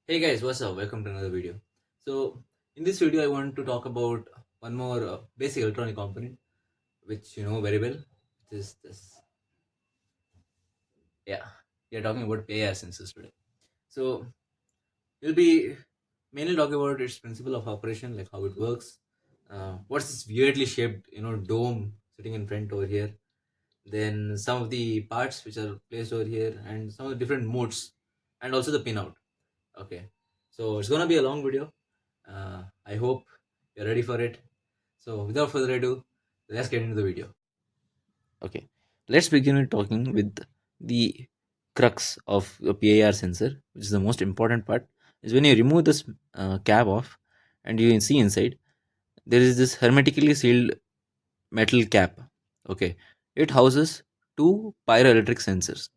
Hey guys, what's up? Welcome to another video. So, in this video, I want to talk about one more basic electronic component, which you know very well, which is this. Yeah, we are talking about PIR sensors today. So, we'll be mainly talking about its principle of operation, like how it works. What's this weirdly shaped, dome sitting in front over here? Then some of the parts which are placed over here, and some of the different modes, and also the pinout. Okay, so it's gonna be a long video. I hope you're ready for it. So without further ado, let's get into the video. Okay, let's begin with talking with the crux of a PIR sensor, which is the most important part. Is when you remove this cap off and you see inside, there is this hermetically sealed metal cap. Okay, it houses two pyroelectric sensors.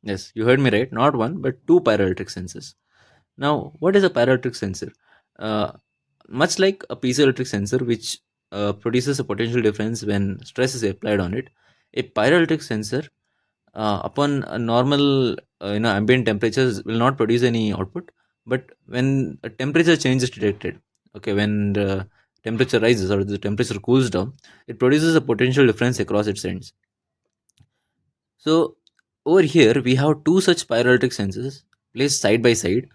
Yes, you heard me right. Not one, but two pyroelectric sensors. Now, what is a pyroelectric sensor? Uh, Much like a piezoelectric sensor, which produces a potential difference when stress is applied on it, a pyroelectric sensor, upon a normal ambient temperatures, will not produce any output. But when a temperature change is detected, okay, when the temperature rises or the temperature cools down, it produces a potential difference across its ends. So over here we have two such pyroelectric sensors placed side by side.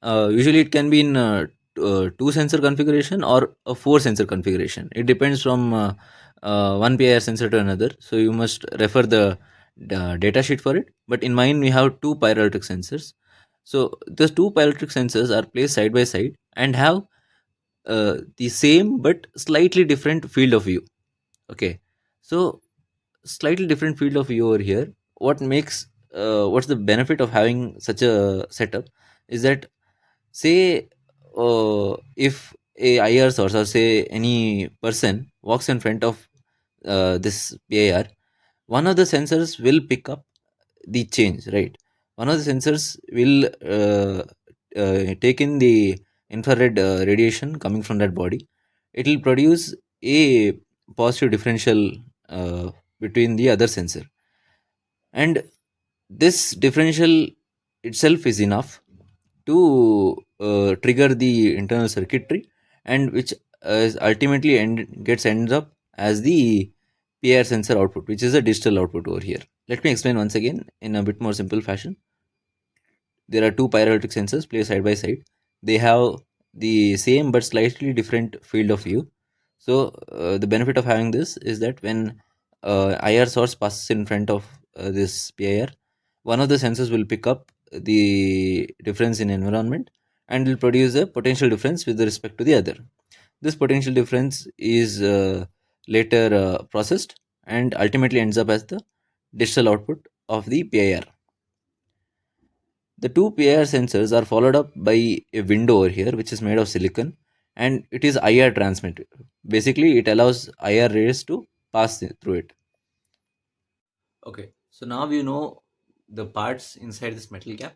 Usually, it can be in two sensor configuration or a four sensor configuration. It depends from one PIR sensor to another. So you must refer the data sheet for it. But in mine, we have two pyroelectric sensors. So those two pyroelectric sensors are placed side by side and have the same but slightly different field of view. Okay, so slightly different field of view over here. What's the benefit of having such a setup? Is that, say, if a IR source or say any person walks in front of this PIR, one of the sensors will pick up the change, right? One of the sensors will take in the infrared radiation coming from that body. It will produce a positive differential uh, between the other sensor, and this differential itself is enough to trigger the internal circuitry, and which is ultimately gets ends up as the PIR sensor output, which is a digital output over here. Let me explain once again in a bit more simple fashion. There are two pyroelectric sensors placed side by side. They have the same but slightly different field of view. So the benefit of having this is that when IR source passes in front of this PIR, one of the sensors will pick up the difference in environment and will produce a potential difference with respect to the other. This potential difference is later processed and ultimately ends up as the digital output of the PIR. The two PIR sensors are followed up by a window over here, which is made of silicon, and it is IR transmit. Basically, it allows IR rays to pass through it. Okay, so now you know the parts inside this metal cap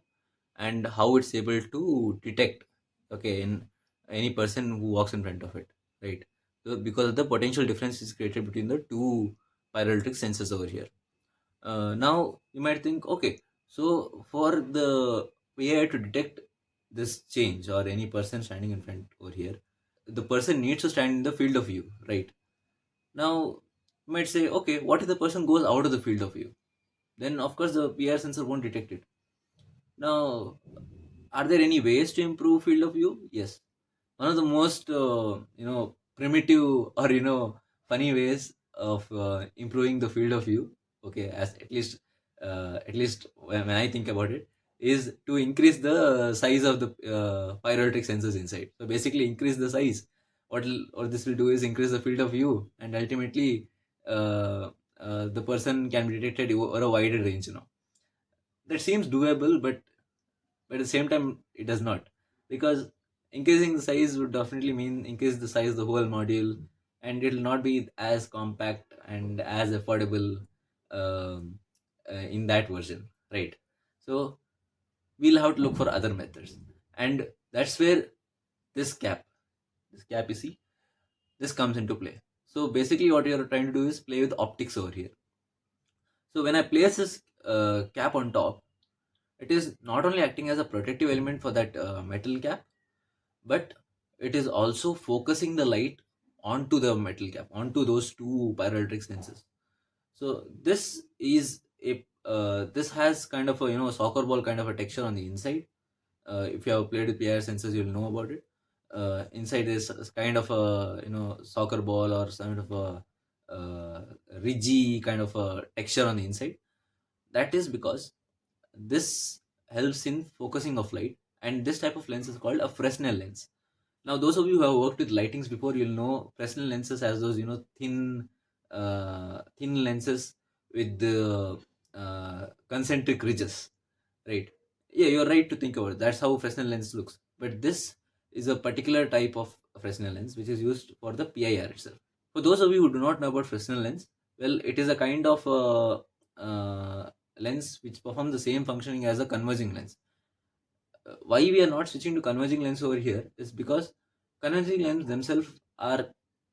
and how it's able to detect, okay, in any person who walks in front of it, right? So because of the potential difference is created between the two pyroelectric sensors over here. Now you might think, okay, so for the AI to detect this change or any person standing in front over here, the person needs to stand in the field of view, right? Now you might say, okay, what if the person goes out of the field of view? Then of course the PR sensor won't detect it. Now, are there any ways to improve field of view? Yes. One of the most primitive or funny ways of improving the field of view, okay, as at least when I think about it, is to increase the size of the pyroelectric sensors inside. So basically increase the size. What this will do is increase the field of view, and ultimately uh, the person can be detected over a wider range. That seems doable, but at the same time it does not, because increasing the size would definitely mean increase the size of the whole module, and it will not be as compact and as affordable um, in that version, right? So we'll have to look for other methods, and that's where this cap this cap, you see, this comes into play. So basically what you're trying to do is play with optics over here. So when I place this cap on top, It is not only acting as a protective element for that metal cap, but it is also focusing the light onto the metal cap, onto those two pyroelectric sensors. So this has kind of a soccer ball kind of a texture on the inside. If you have played with PIR sensors, you'll know about it. Inside is kind of a soccer ball or some kind of a ridgy kind of a texture on the inside. That is because this helps in focusing of light, and this type of lens is called a Fresnel lens. Now, those of you who have worked with lightings before, you'll know Fresnel lenses as those thin lenses with the concentric ridges, right? Yeah, you're right to think about it. That's how Fresnel lens looks. But this is a particular type of Fresnel lens which is used for the PIR itself. For those of you who do not know about Fresnel lens, well, it is a kind of lens which performs the same functioning as a converging lens. Why we are not switching to converging lens over here is because converging lens themselves are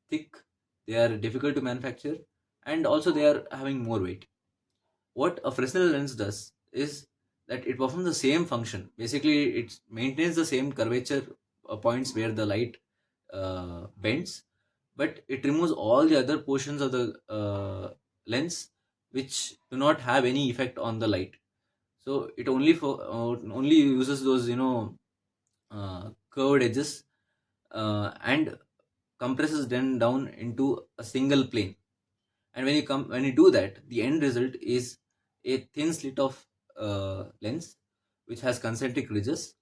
thick, they are difficult to manufacture, and also they are having more weight. What a Fresnel lens does is that it performs the same function. Basically, it maintains the same curvature points where the light bends, but it removes all the other portions of the lens which do not have any effect on the light. So it only uses those curved edges and compresses them down into a single plane. And when you do that, the end result is a thin slit of lens which has concentric ridges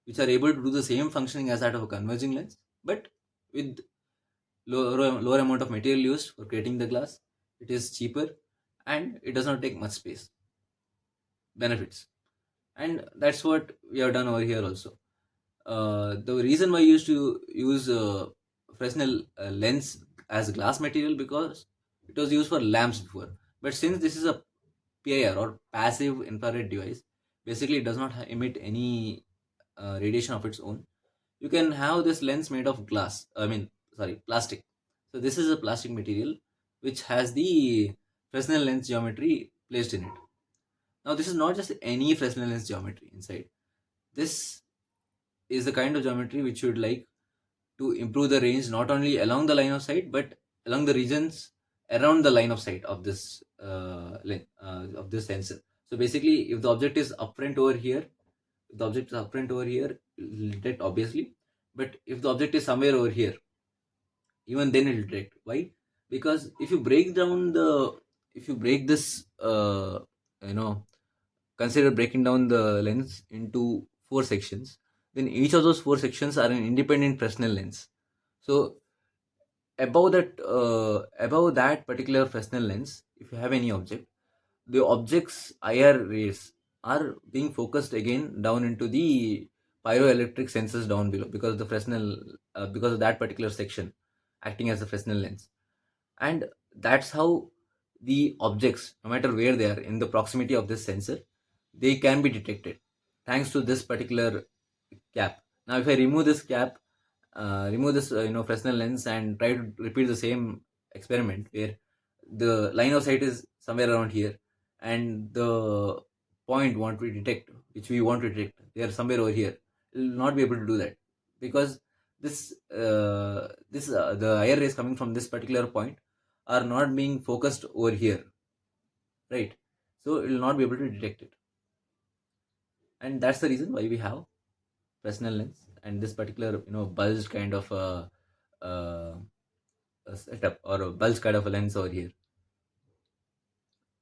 which are able to do the same functioning as that of a converging lens, but with lower amount of material used for creating the glass. It is cheaper and it does not take much space. Benefits. And that's what we have done over here also. The reason why I used to use Fresnel lens as glass material because it was used for lamps before. But since this is a PIR or passive infrared device, basically it does not emit any radiation of its own. You can have this lens made of glass. I mean, sorry, plastic. So this is a plastic material which has the Fresnel lens geometry placed in it. Now this is not just any Fresnel lens geometry inside. This is the kind of geometry which you would like to improve the range not only along the line of sight but along the regions around the line of sight of this of this sensor. So basically, if the object is upfront over here, if the object is upfront over here, it will detect obviously. But if the object is somewhere over here, even then it will detect. Why? Because if you break this, you know, consider breaking down the lens into four sections. Then each of those four sections are an independent Fresnel lens. So above that particular Fresnel lens, if you have any object, the object's IR rays are being focused again down into the pyroelectric sensors down below because of the Fresnel, because of that particular section acting as a Fresnel lens. And that's how the objects, no matter where they are in the proximity of this sensor, they can be detected thanks to this particular cap. Now if I remove this cap, remove this Fresnel lens and try to repeat the same experiment where the line of sight is somewhere around here and the point want to detect which we want to detect, they are somewhere over here, will not be able to do that because the IR rays coming from this particular point are not being focused over here, right? So it will not be able to detect it, and that's the reason why we have Fresnel lens and this particular bulged kind of uh, a setup or a bulge kind of a lens over here.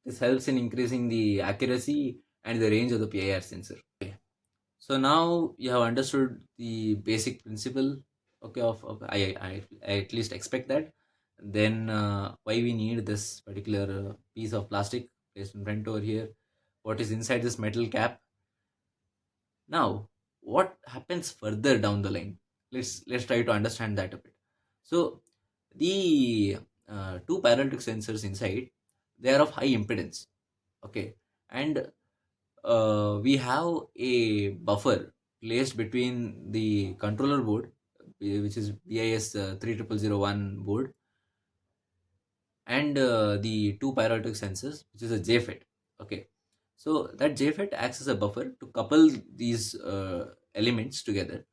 This helps in increasing the accuracy and the range of the PIR sensor. Okay. So now you have understood the basic principle. Okay, I at least expect that. Then why we need this particular piece of plastic placed in front over here? What is inside this metal cap? Now, what happens further down the line? Let's try to understand that a bit. So the two parallel sensors inside, they are of high impedance. Okay, and we have a buffer placed between the controller board, which is BIS 30001 board, and the two pyrolytic sensors, which is a JFET. Okay, So that JFET acts as a buffer to couple these elements together,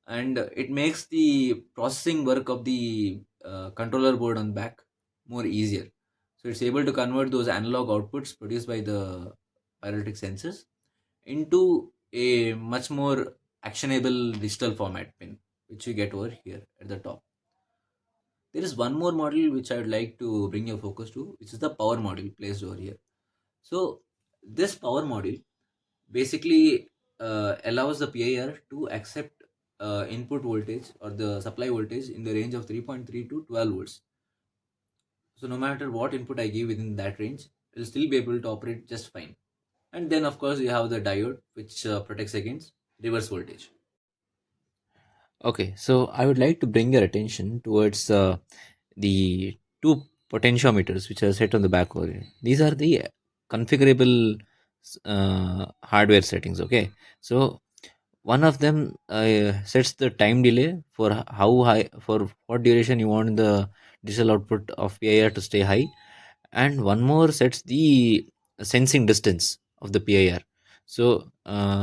and it makes the processing work of the controller board on back more easier. So it's able to convert those analog outputs produced by the pyrotic sensors into a much more actionable digital format pin, which you get over here at the top. There is one more model which I would like to bring your focus to, which is the power module placed over here. So this power module basically allows the PIR to accept input voltage or the supply voltage in the range of 3.3 to 12 volts. So no matter what input I give within that range, it will still be able to operate just fine. And then of course you have the diode which protects against reverse voltage. Okay, so I would like to bring your attention towards the two potentiometers which are set on the back over here. These are the configurable hardware settings. Okay, so one of them sets the time delay for how high, for what duration you want the digital output of PIR to stay high, and one more sets the sensing distance of the PIR. So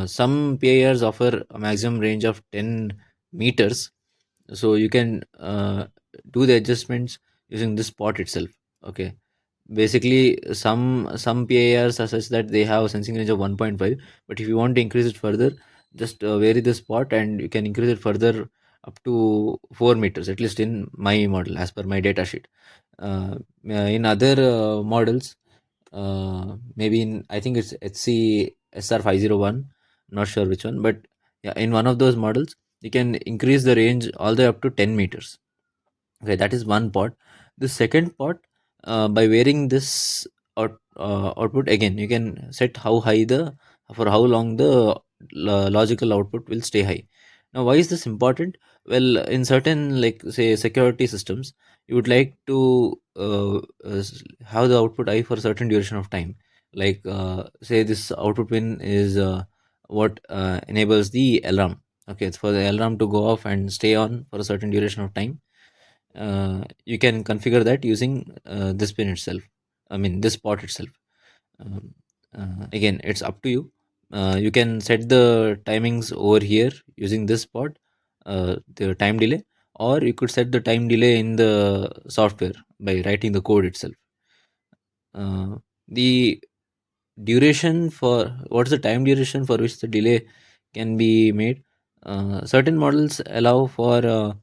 some PIRs offer a maximum range of 10 meters, so you can do the adjustments using this spot itself. Okay, basically some PIRs are such that they have a sensing range of 1.5, but if you want to increase it further, just vary the spot and you can increase it further up to 4 meters, at least in my model as per my data sheet. In other models, maybe in, I think it's HC SR501, not sure which one, but yeah, in one of those models you can increase the range all the way up to 10 meters. Okay, that is one part. The second part, by varying this output, again you can set how high the, for how long the logical output will stay high. Now why is this important? Well, in certain, like say security systems, you would like to have the output high for a certain duration of time. Like say this output pin is what enables the alarm. Okay, it's for the alarm to go off and stay on for a certain duration of time. You can configure that using this pin itself, I mean this port itself. um, Again, it's up to you. You can set the timings over here using this port, the time delay, or you could set the time delay in the software by writing the code itself. The duration for, what's the time duration for which the delay can be made? Certain models allow for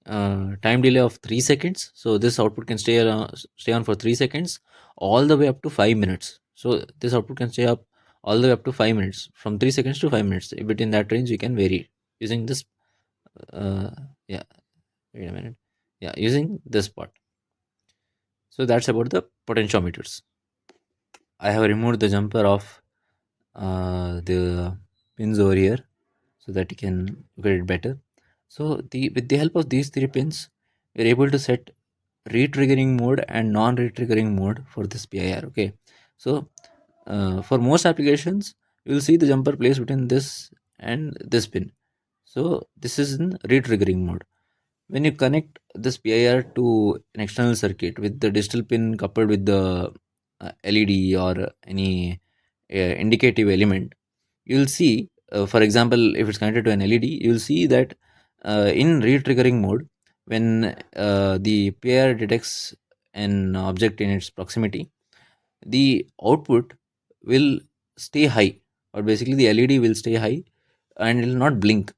time delay of 3 seconds, so this output can stay on for 3 seconds, all the way up to 5 minutes. So this output can stay up all the way up to 5 minutes, from 3 seconds to 5 minutes. Between that range you can vary using this uh, yeah, wait a minute, yeah, using this part. So that's about the potentiometers. I have removed the jumper of the pins over here so that you can get it better. So with the help of these three pins, we're able to set re-triggering mode and non-re-triggering mode for this PIR. Okay, so for most applications, you will see the jumper placed between this and this pin. So this is in re-triggering mode. When you connect this PIR to an external circuit with the digital pin coupled with the LED or any indicative element, you'll see, for example, if it's connected to an LED, you'll see that in re-triggering mode, when the PIR detects an object in its proximity, the output will stay high, or basically the LED will stay high and it will not blink.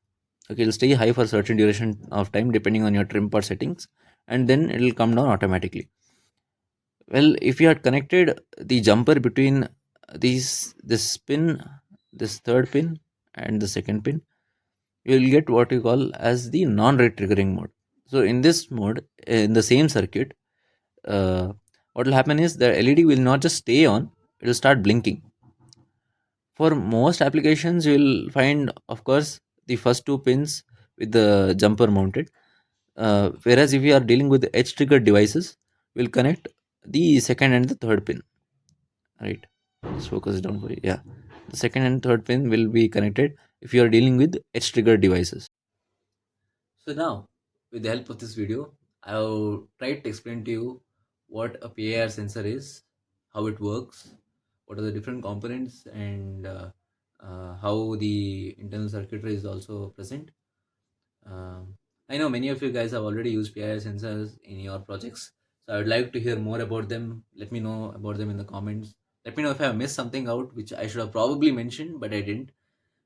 Okay, it'll stay high for a certain duration of time depending on your trim part settings, and then it will come down automatically. Well, if you had connected the jumper between this pin, this third pin and the second pin, you will get what you call as the non-rate triggering mode. So in this mode, in the same circuit, what will happen is the LED will not just stay on; it will start blinking. For most applications, you will find, of course, the first two pins with the jumper mounted. Whereas if you are dealing with edge triggered devices, we'll connect the second and the third pin. Right? Just focus down for you. Yeah, the second and third pin will be connected if you are dealing with edge triggered devices. So now, with the help of this video, I've tried to explain to you what a PIR sensor is, how it works, what are the different components, and how the internal circuitry is also present. Um, I know many of you guys have already used PIR sensors in your projects, so I would like to hear more about them. Let me know about them in the comments. Let me know if I have missed something out, which I should have probably mentioned, but I didn't.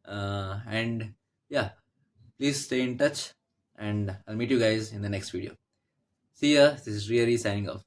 And yeah, please stay in touch, and I'll meet you guys in the next video. See ya. This is Riari signing off.